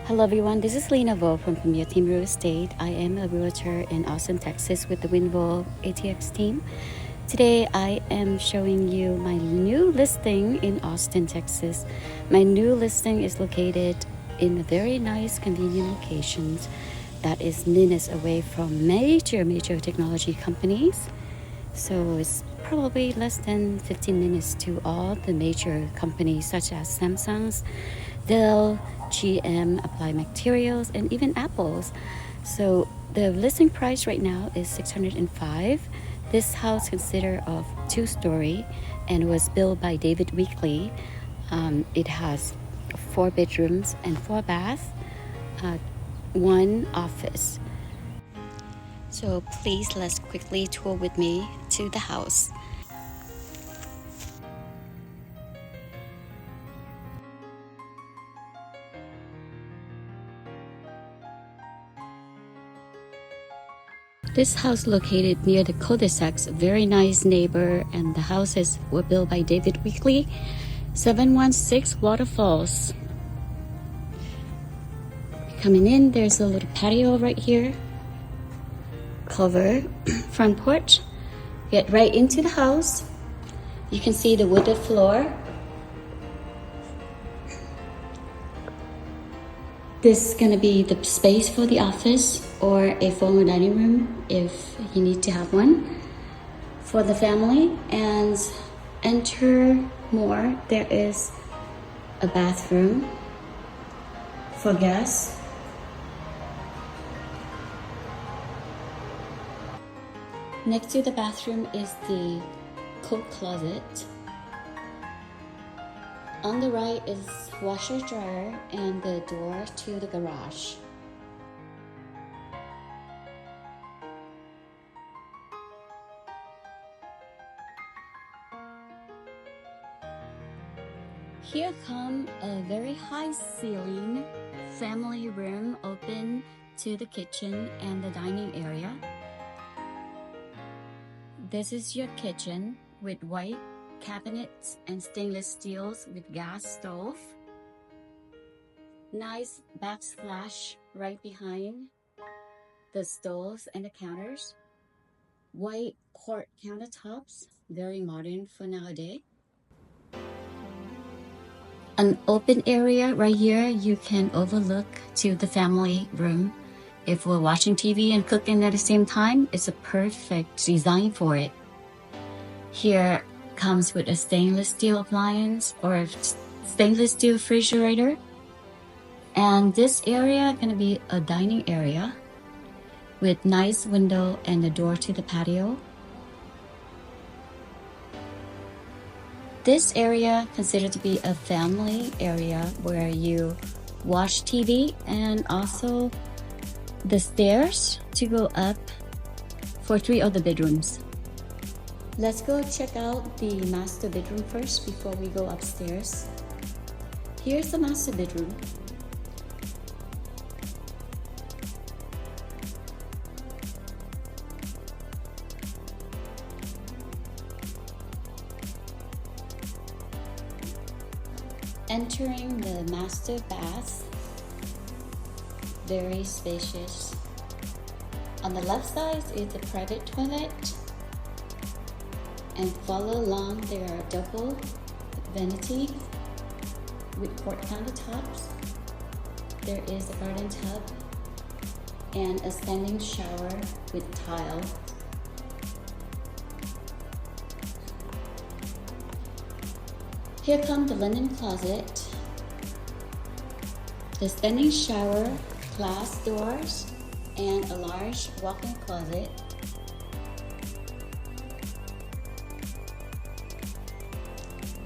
Hello everyone, this is Lena Vo from Premier Team Real Estate. I am a realtor in Austin, Texas with the Winvo ATX team. Today I am showing you my new listing in Austin, Texas. My new listing is located in a very nice, convenient location that is minutes away from major technology companies. So it's probably less than 15 minutes to all the major companies such as Samsung's, Dell, GM, Applied Materials, and even Apple's. So the listing price right now is $605. This house consists of two-story and was built by David Weekley. It has 4 bedrooms and 4 baths, 1 office. So please let's quickly tour with me to the house. This house located near the cul-de-sacs, very nice neighbor, and the houses were built by David Weekley, 716 Waterfalls. Coming in, there's a little patio right here, cover, front porch. Get right into the house. You can see the wooded floor. This is gonna be the space for the office or a formal dining room if you need to have one for the family. And enter more, there is a bathroom for guests. Next to the bathroom is the coat closet. On the right is washer dryer and the door to the garage. Here come a very high ceiling family room open to the kitchen and the dining area. This is your kitchen with white cabinets and stainless steels with gas stove. Nice backsplash right behind the stoves and the counters. White quartz countertops, very modern for nowadays. An open area right here, you can overlook to the family room. If we're watching TV and cooking at the same time, it's a perfect design for it. Here comes with a stainless steel appliance or a stainless steel refrigerator. And this area gonna be a dining area with nice window and a door to the patio. This area considered to be a family area where you watch TV and also the stairs to go up for 3 of the bedrooms. Let's go check out the master bedroom first before we go upstairs. Here's the master bedroom. Entering the master bath, very spacious. On the left side is a private toilet, and follow along there are double vanity with quartz countertops. There is a garden tub and a standing shower with tile. Here comes the linen closet, the standing shower, glass doors, and a large walk-in closet.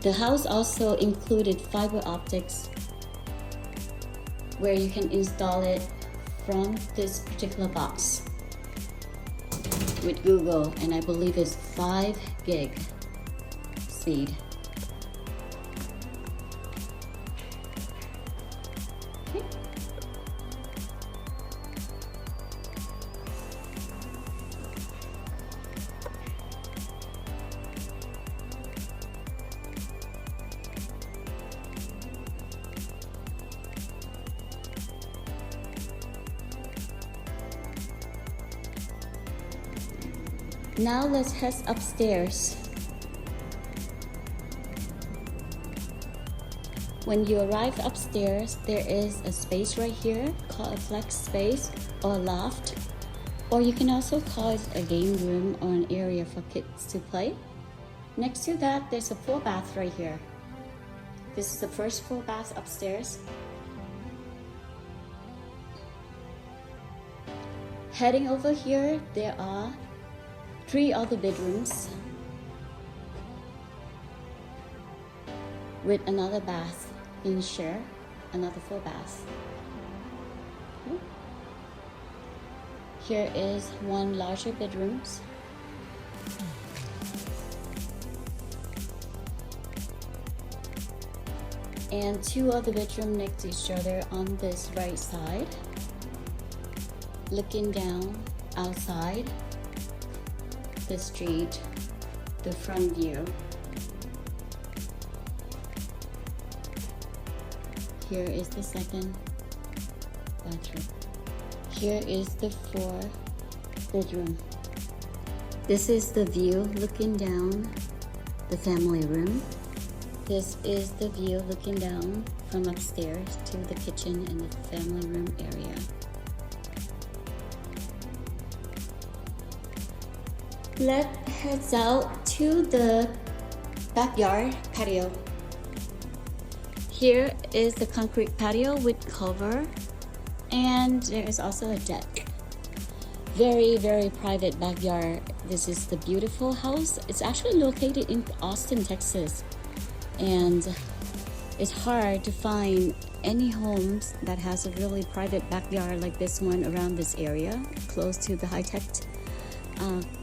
The house also included fiber optics where you can install it from this particular box with Google, and I believe it's 5 gig speed. Now let's head upstairs. When you arrive upstairs, there is a space right here called a flex space or loft, or you can also call it a game room or an area for kids to play. Next to that, there's a full bath right here. This is the first full bath upstairs. Heading over here, there are 3 other bedrooms with another bath in share, another full bath. Okay. Here is 1 larger bedrooms. And 2 other bedrooms next to each other on this right side, looking down outside the street, the front view. Here is the second bathroom. Here is the 4th bedroom. This is the view looking down the family room. This is the view looking down from upstairs to the kitchen and the family room area. Let's head out to the backyard patio. Here is the concrete patio with cover, and there is also a deck. Very, very private backyard. This is the beautiful house. It's actually located in Austin, Texas, and it's hard to find any homes that has a really private backyard like this one around this area, close to the high-tech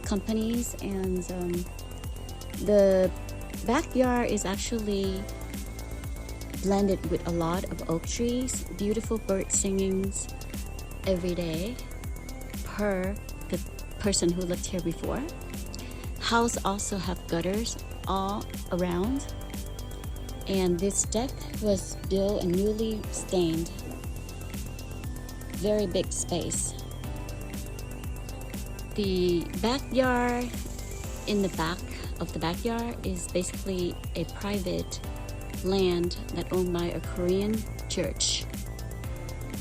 companies. And the backyard is actually blended with a lot of oak trees, beautiful bird singings every day per the person who lived here before. House also have gutters all around, and this deck was built and newly stained. Very big space. The backyard in the back of the backyard is basically a private land that owned by a Korean church.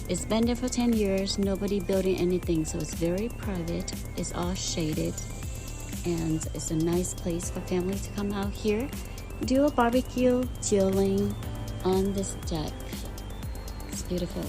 It's been there for 10 years, nobody building anything, so it's very private. It's all shaded, and it's a nice place for family to come out here, do a barbecue, chilling on this deck. It's beautiful.